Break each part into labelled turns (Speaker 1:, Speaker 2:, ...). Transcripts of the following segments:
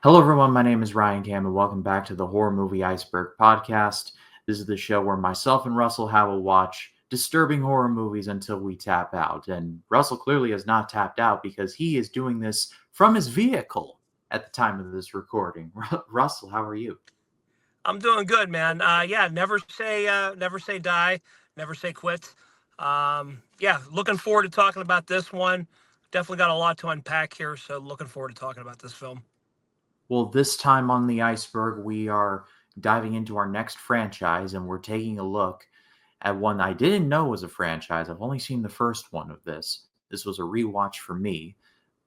Speaker 1: Hello, everyone. My name is Ryan Cam, and welcome back to the Horror Movie Iceberg podcast. This is the show where myself and Russell have a watch disturbing horror movies until we tap out. And Russell clearly has not tapped out because he is doing this from his vehicle at the time of this recording. Russell, how are you?
Speaker 2: I'm doing good, man. Never say die, never say quit. Looking forward to talking about this one. Definitely got a lot to unpack here, so looking forward to talking about this film.
Speaker 1: Well, this time on the Iceberg, we are diving into our next franchise, and we're taking a look at one I didn't know was a franchise. I've only seen the first one of this. This was a rewatch for me,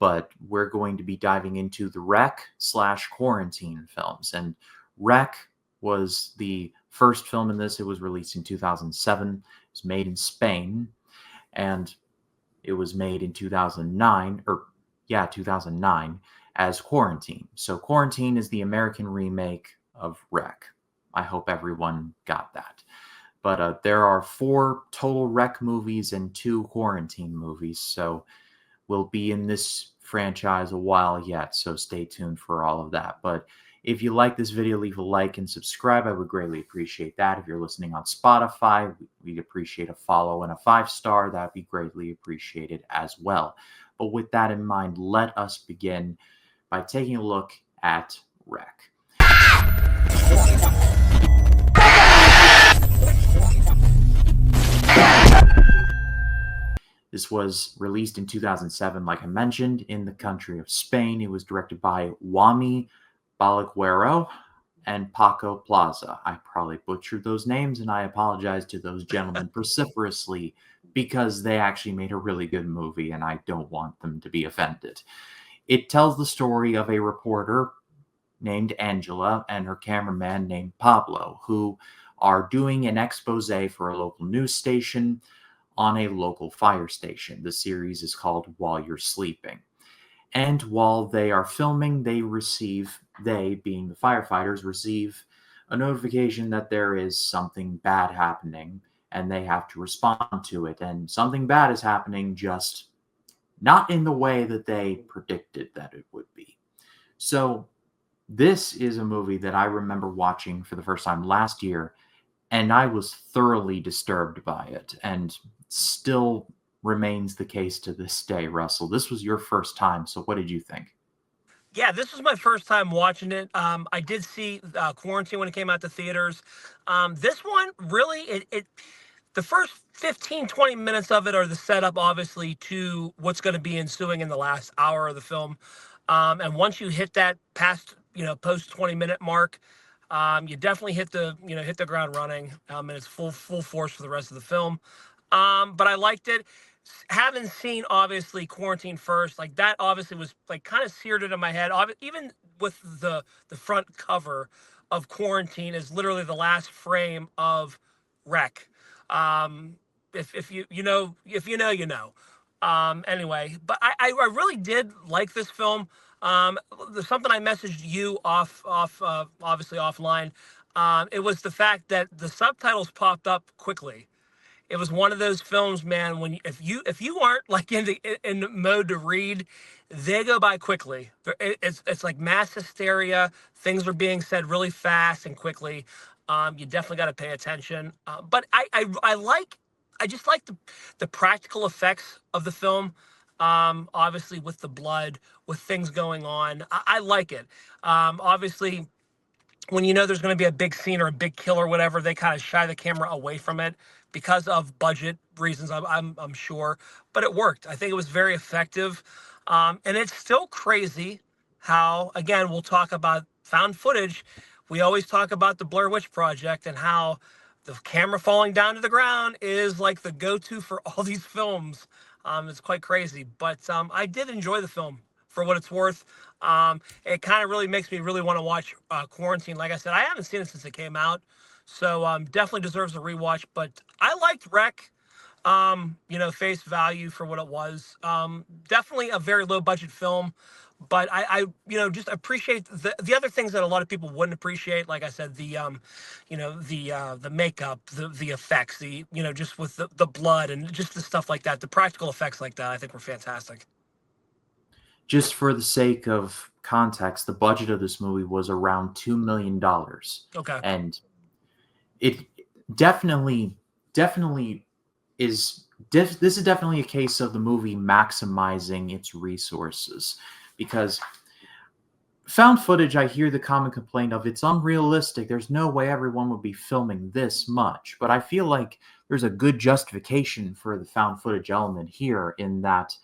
Speaker 1: but we're going to be diving into the Wreck/Quarantine films. And Wreck was the first film in this. It was released in 2007. It was made in Spain, and it was made in 2009, 2009, as Quarantine. So Quarantine is the American remake of Wreck. I hope everyone got that. But there are 4 total Wreck movies and 2 Quarantine movies, so we'll be in this franchise a while yet, so stay tuned for all of that. But if you like this video, leave a like and subscribe. I would greatly appreciate that. If you're listening on Spotify, we'd appreciate a follow and a 5-star. That'd be greatly appreciated as well. But with that in mind, let us begin by taking a look at Wreck. This was released in 2007, like I mentioned, in the country of Spain. It was directed by Wami Balaguero and Paco Plaza. I probably butchered those names, and I apologize to those gentlemen vociferously because they actually made a really good movie, and I don't want them to be offended. It tells the story of a reporter named Angela and her cameraman named Pablo, who are doing an expose for a local news station on a local fire station. The series is called While You're Sleeping. And while they are filming, they, being the firefighters, receive a notification that there is something bad happening, and they have to respond to it. And something bad is happening, just not in the way that they predicted that it would be. So this is a movie that I remember watching for the first time last year, and I was thoroughly disturbed by it, and still remains the case to this day. Russell, this was your first time, so what did you think?
Speaker 2: Yeah, this was my first time watching it. I did see Quarantine when it came out to theaters. This one, really, the first 15, 20 minutes of it are the setup, obviously, to what's going to be ensuing in the last hour of the film. And once you hit that post 20-minute mark, you definitely hit the ground running, and it's full force for the rest of the film. But I liked it. Having seen obviously Quarantine first, like that obviously was like kind of seared into my head. Even with the front cover of Quarantine is literally the last frame of Wreck. If you know, you know. Anyway, but I really did like this film. There's something I messaged you obviously offline. It was the fact that the subtitles popped up quickly. It was one of those films, man, when if you aren't like in the mode to read, they go by quickly. It's like mass hysteria. Things are being said really fast and quickly. You definitely got to pay attention. But I just like the practical effects of the film. Obviously with the blood, with things going on, I like it. Obviously, when you know there's going to be a big scene or a big kill or whatever, they kind of shy the camera away from it because of budget reasons, I'm sure. But it worked. I think it was very effective. And it's still crazy how, again, we'll talk about found footage. We always talk about the Blair Witch Project and how the camera falling down to the ground is like the go-to for all these films. It's quite crazy. But I did enjoy the film for what it's worth. It kind of really makes me really want to watch Quarantine. Like I said, I haven't seen it since it came out, so definitely deserves a rewatch. But I liked Wreck, face value for what it was. Definitely a very low budget film, But just appreciate the other things that a lot of people wouldn't appreciate. Like I said, the makeup, the effects, just with the blood and just the stuff like that, the practical effects like that, I think were fantastic.
Speaker 1: Just for the sake of context, the budget of this movie was around $2 million,
Speaker 2: Okay.
Speaker 1: and it definitely, definitely is. This is definitely a case of the movie maximizing its resources, because found footage, I hear the common complaint of it's unrealistic. There's no way everyone would be filming this much. But I feel like there's a good justification for the found footage element here, in that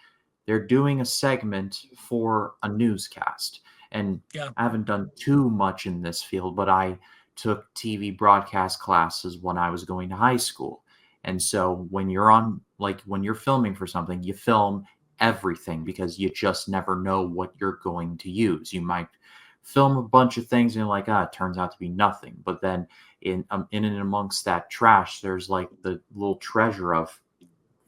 Speaker 1: they're doing a segment for a newscast. And
Speaker 2: Yeah.
Speaker 1: I haven't done too much in this field, but I took TV broadcast classes when I was going to high school. And so when you're filming for something, you film everything, because you just never know what you're going to use. You might film a bunch of things and you're like, it turns out to be nothing. But then in and amongst that trash, there's like the little treasure of,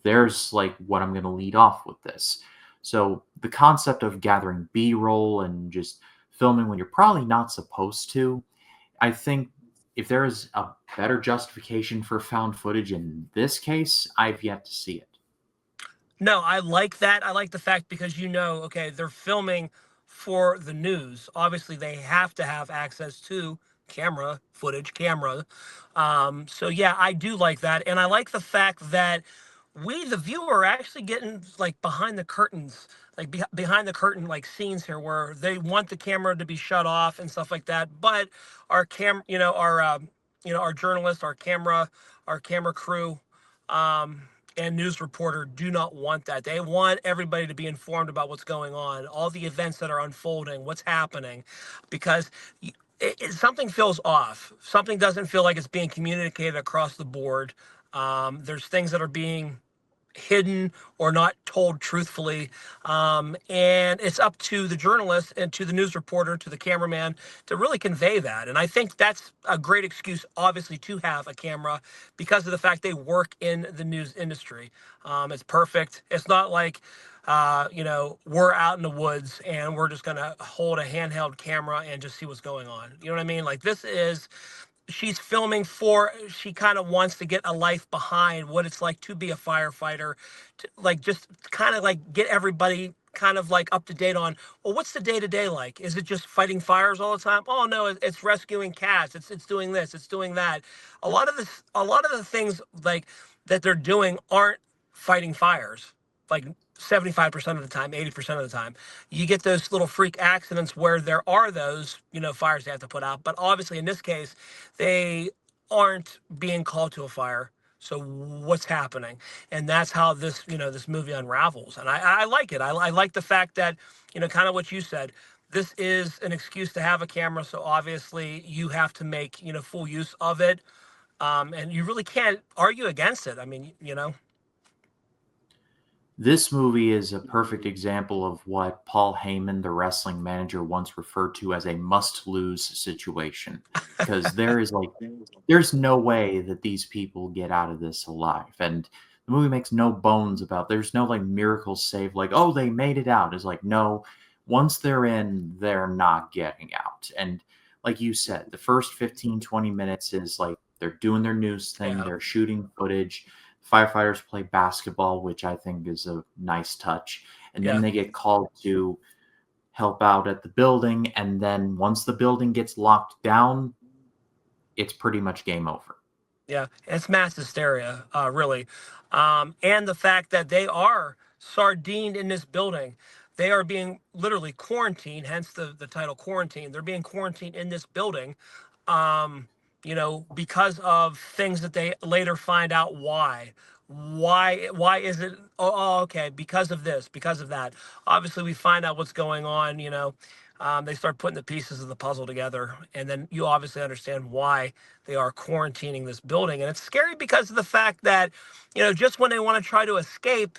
Speaker 1: there's like what I'm going to lead off with this. So the concept of gathering B-roll and just filming when you're probably not supposed to, I think if there is a better justification for found footage in this case, I've yet to see it.
Speaker 2: No, I like that. I like the fact because okay, they're filming for the news. Obviously, they have to have access to camera. So yeah, I do like that, and I like the fact that we, the viewer, are actually getting like behind the curtains, like behind the curtain, like scenes here where they want the camera to be shut off and stuff like that. But our our journalists, our camera crew. Um, and news reporter do not want that. They want everybody to be informed about what's going on, all the events that are unfolding, what's happening, because something feels off. Something doesn't feel like it's being communicated across the board. There's things that are being hidden or not told truthfully. And it's up to the journalist and to the news reporter, to the cameraman, to really convey that. And I think that's a great excuse, obviously, to have a camera because of the fact they work in the news industry. It's perfect. It's not like, we're out in the woods and we're just going to hold a handheld camera and just see what's going on. You know what I mean? Like, she's filming for, she kind of wants to get a life behind what it's like to be a firefighter, to like just kind of like get everybody kind of like up to date on, well, what's the day to day like? Is it just fighting fires all the time? Oh no, it's rescuing cats, it's doing this, it's doing that. A lot of the things like that they're doing aren't fighting fires, like 75% of the time, 80% of the time. You get those little freak accidents where there are those, fires they have to put out. But obviously, in this case, they aren't being called to a fire. So what's happening? And that's how this movie unravels. And I like it. I like the fact that, kind of what you said. This is an excuse to have a camera, so obviously you have to make full use of it, and you really can't argue against it. I mean,
Speaker 1: This movie is a perfect example of what Paul Heyman, the wrestling manager, once referred to as a must-lose situation, because there's no way that these people get out of this alive. And the movie makes no bones about, there's no like miracle save, like, oh, they made it out. It's like, no, once they're in, they're not getting out. And like you said, the first 15-20 minutes is like they're doing their news thing,
Speaker 2: yeah,
Speaker 1: they're shooting footage. Firefighters play basketball, which I think is a nice touch. And then
Speaker 2: yeah.
Speaker 1: they get called to help out at the building. And then once the building gets locked down, it's pretty much game over.
Speaker 2: Yeah, it's mass hysteria, really. And the fact that they are sardined in this building, they are being literally quarantined, hence the title quarantine. They're being quarantined in this building, um, because of things that they later find out why. Why is it? Okay, because of this, because of that. Obviously, we find out what's going on. They start putting the pieces of the puzzle together, and then you obviously understand why they are quarantining this building. And it's scary because of the fact that, just when they want to try to escape,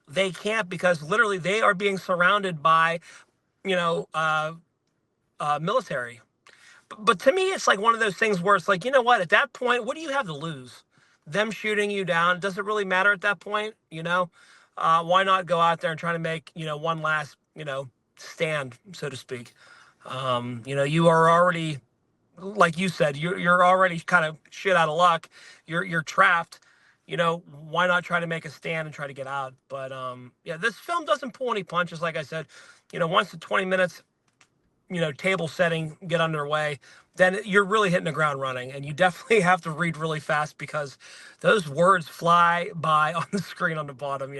Speaker 2: they can't because literally they are being surrounded by, you know, uh, military. But to me, it's like one of those things where it's like, you know what? At that point, what do you have to lose? Them shooting you down? Does it really matter at that point? Why not go out there and try to make one last stand, so to speak. You are already, like you said, you're already kind of shit out of luck. You're trapped. Why not try to make a stand and try to get out? But yeah, this film doesn't pull any punches. Like I said, once the 20 minutes, table setting get underway, then you're really hitting the ground running, and you definitely have to read really fast because those words fly by on the screen on the bottom.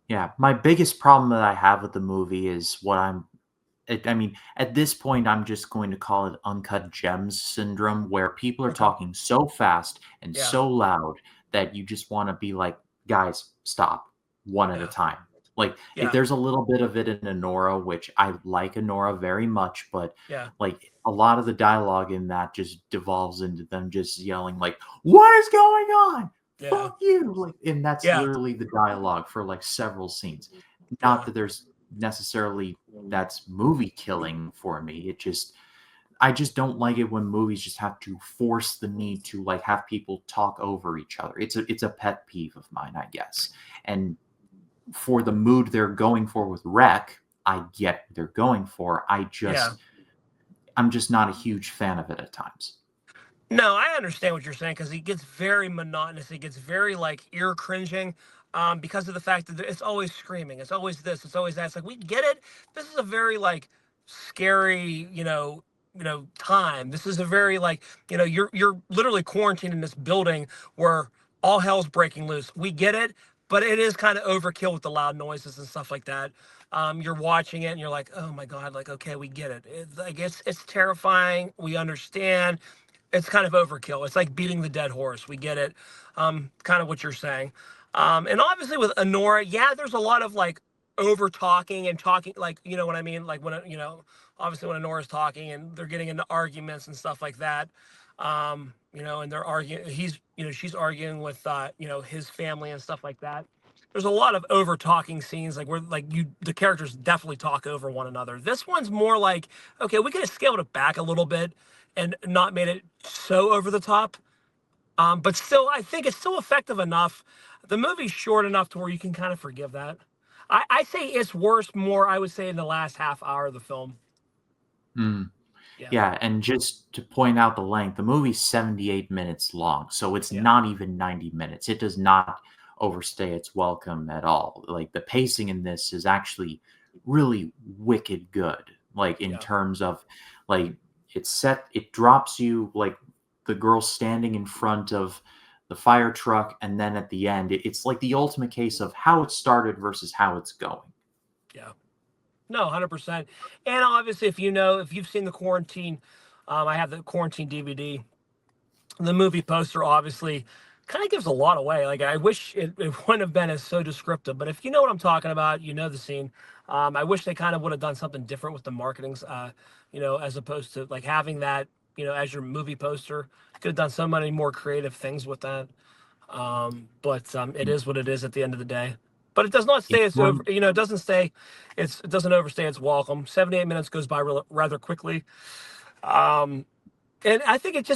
Speaker 1: Yeah, my biggest problem that I have with the movie is what I mean, at this point, I'm just going to call it uncut gems syndrome, where people are
Speaker 2: Okay.
Speaker 1: talking so fast and
Speaker 2: Yeah.
Speaker 1: so loud that you just want to be like, guys, stop one at a
Speaker 2: Yeah.
Speaker 1: time. Like,
Speaker 2: Yeah.
Speaker 1: there's a little bit of it in Honora, which I like Honora very much, but
Speaker 2: Yeah.
Speaker 1: like a lot of the dialogue in that just devolves into them just yelling, like, what is going on?
Speaker 2: Yeah.
Speaker 1: Fuck you. Like, and that's
Speaker 2: Yeah.
Speaker 1: literally the dialogue for like several scenes. Not
Speaker 2: Yeah.
Speaker 1: that there's necessarily that's movie killing for me. I just don't like it when movies just have to force the need to like have people talk over each other. It's a pet peeve of mine, I guess. And for the mood they're going for with Wreck, I get what they're going for.
Speaker 2: Yeah.
Speaker 1: I'm just not a huge fan of it at times.
Speaker 2: No, I understand what you're saying because it gets very monotonous. It gets very like ear cringing, because of the fact that it's always screaming. It's always this. It's always that. It's like we get it. This is a very like scary, time. This is a very like, you're literally quarantined in this building where all hell's breaking loose. We get it, but it is kind of overkill with the loud noises and stuff like that. You're watching it and you're like, oh my god, like okay, we get it. Like it's terrifying. We understand it's kind of overkill. It's like beating the dead horse. We get it. Kind of what you're saying. And obviously with Honora, yeah, there's a lot of like over talking and talking, like, you know what I mean? Like when, obviously when Honora's talking and they're getting into arguments and stuff like that. And they're arguing, she's arguing with, his family and stuff like that. There's a lot of over talking scenes, like where like the characters definitely talk over one another. This one's more like, okay, we could have scaled it back a little bit and not made it so over the top. But still, I think it's still effective enough. The movie's short enough to where you can kind of forgive that. I say it's worse more, I would say, in the last half hour of the film.
Speaker 1: Mm.
Speaker 2: Yeah.
Speaker 1: Yeah, and just to point out the length, the movie's 78 minutes long, so it's
Speaker 2: Yeah.
Speaker 1: not even 90 minutes. It does not overstay its welcome at all. Like the pacing in this is actually really wicked good. Like in
Speaker 2: Yeah.
Speaker 1: terms of like it drops you like the girl standing in front of the fire truck, and then at the end, it's like the ultimate case of how it started versus how it's going.
Speaker 2: Yeah. No, 100%. And obviously, if you've seen the quarantine, I have the quarantine DVD. The movie poster obviously kind of gives a lot away. Like I wish it wouldn't have been as so descriptive, but if you know what I'm talking about, you know the scene. I wish they kind of would have done something different with the marketings, as opposed to like having that, as your movie poster. Could have done so many more creative things with that. But it is what it is at the end of the day. But it does not stay
Speaker 1: It's
Speaker 2: it's over.
Speaker 1: one
Speaker 2: It doesn't stay. It doesn't overstay its welcome. 78 minutes goes by rather quickly. Um, and I think it's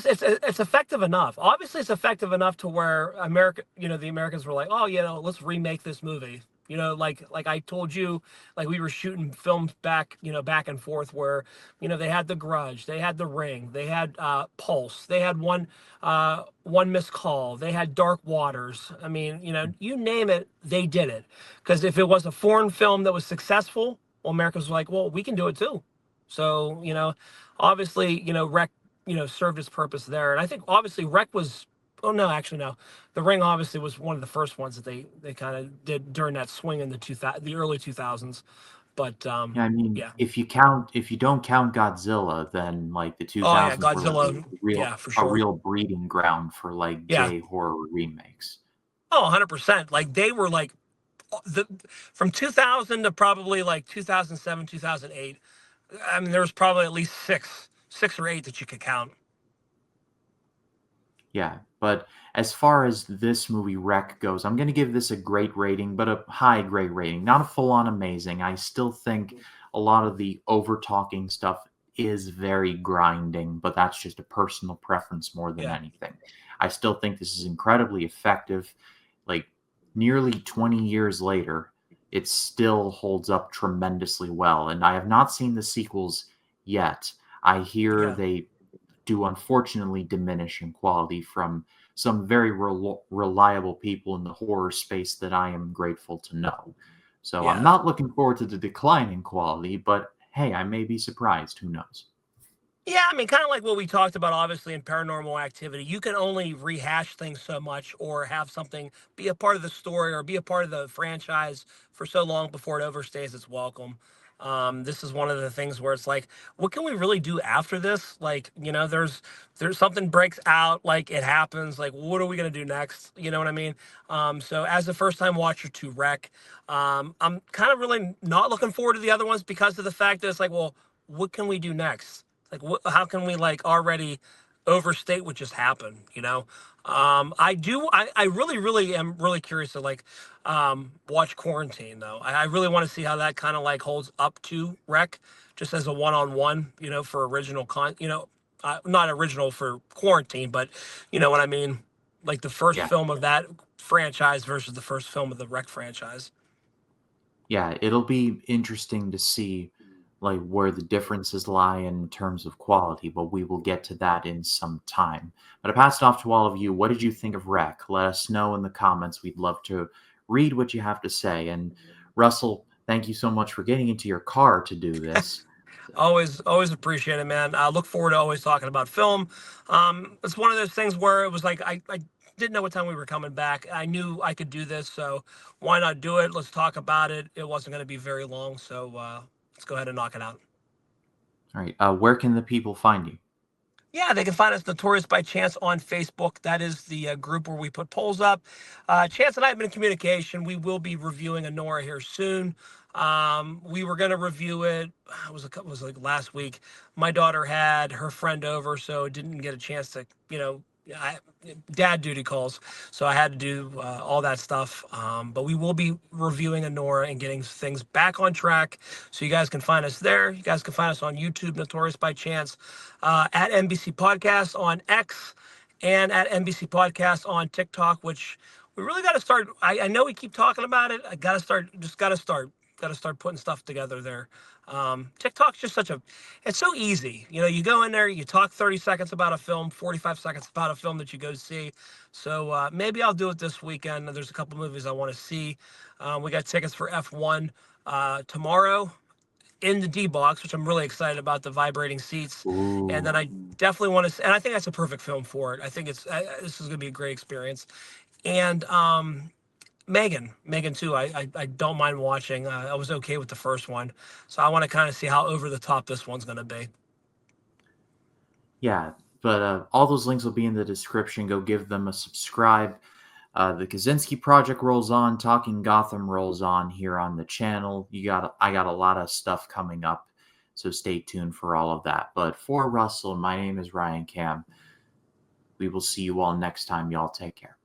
Speaker 2: effective enough. Obviously, it's effective enough to where the Americans were like, oh, let's remake this movie. Like I told you, like we were shooting films back and forth where, they had The Grudge, they had The Ring, they had Pulse, they had one missed call, they had Dark Waters. I mean, you name it, they did it. Because if it was a foreign film that was successful, well, Americans were like, well, we can do it too. So, obviously, Rec, served its purpose there. And I think obviously Rec was, oh no, actually no. The Ring obviously was one of the first ones that they kind of did during that swing in the early 2000s. But
Speaker 1: Yeah, I mean,
Speaker 2: yeah.
Speaker 1: if you don't count Godzilla, then like the
Speaker 2: Oh yeah,
Speaker 1: 2000s were
Speaker 2: Godzilla. Yeah, for
Speaker 1: a
Speaker 2: sure.
Speaker 1: real breeding ground for like
Speaker 2: Yeah.
Speaker 1: J horror remakes.
Speaker 2: Oh, 100%. Like they were like the from 2000 to probably like 2007, 2008. I mean, there was probably at least six or eight that you could count.
Speaker 1: Yeah, but as far as this movie Wreck goes, I'm going to give this a great rating, but a high great rating, not a full on amazing. I still think a lot of the over talking stuff is very grinding, but that's just a personal preference more than
Speaker 2: Yeah.
Speaker 1: anything. I still think this is incredibly effective. Like nearly 20 years later, it still holds up tremendously well. And I have not seen the sequels yet. I hear
Speaker 2: Yeah.
Speaker 1: they do unfortunately diminish in quality from some very reliable people in the horror space that I am grateful to know. So I'm
Speaker 2: Yeah.
Speaker 1: not looking forward to the decline in quality, but hey, I may be surprised. Who knows?
Speaker 2: Yeah, I mean, kind of like what we talked about, obviously, in Paranormal Activity. You can only rehash things so much or have something be a part of the story or be a part of the franchise for so long before it overstays its welcome. This is one of the things where it's like, what can we really do after this? Like, there's something breaks out, like it happens. Like, what are we gonna do next? You know what I mean? So as a first time watcher to Wreck, I'm kind of really not looking forward to the other ones because of the fact that it's like, well, what can we do next? Like, how can we like already overstate what just happened? I really, really am really curious to like watch Quarantine though. I really want to see how that kind of like holds up to Rec, just as a one-on-one. For original not original for Quarantine, but you know what I mean. Like the first
Speaker 1: Yeah.
Speaker 2: film of that franchise versus the first film of the Rec franchise.
Speaker 1: Yeah, it'll be interesting to see like where the differences lie in terms of quality, but we will get to that in some time. But I passed off to all of you. What did you think of Rec? Let us know in the comments. We'd love to read what you have to say. And Russell, thank you so much for getting into your car to do this.
Speaker 2: Always appreciate it, man. I look forward to always talking about film. It's one of those things where it was like I didn't know what time we were coming back. I knew I could do this, so why not do it? Let's talk about it. It wasn't going to be very long, so let's go ahead and knock it out.
Speaker 1: All right. Where can the people find you?
Speaker 2: Yeah, they can find us Notorious by Chance on Facebook. That is the group where we put polls up. Chance and I have been in communication. We will be reviewing Anora here soon. We were going to review it. It was like last week. My daughter had her friend over, so didn't get a chance to, dad duty calls. So I had to do all that stuff. But we will be reviewing Anora and getting things back on track. So you guys can find us there. You guys can find us on YouTube, Notorious by Chance, at NBC Podcast on X, and at NBC Podcast on TikTok, which we really got to start. I know we keep talking about it. I got to start, just got to start putting stuff together there. TikTok's just it's so easy. You go in there, you talk 30 seconds about a film, 45 seconds about a film that you go see. So maybe I'll do it this weekend. There's a couple movies I want to see. We got tickets for F1 tomorrow in the D box, which I'm really excited about, the vibrating seats. And then
Speaker 1: Ooh.
Speaker 2: I definitely want to, and I think that's a perfect film for it. I think this is going to be a great experience. And Megan too. I don't mind watching. I was okay with the first one, so I want to kind of see how over the top this one's going to be.
Speaker 1: Yeah, but all those links will be in the description. Go give them a subscribe. The Kaczynski Project rolls on. Talking Gotham rolls on here on the channel. I got a lot of stuff coming up, so stay tuned for all of that. But for Russell, my name is Ryan Cam. We will see you all next time. Y'all take care.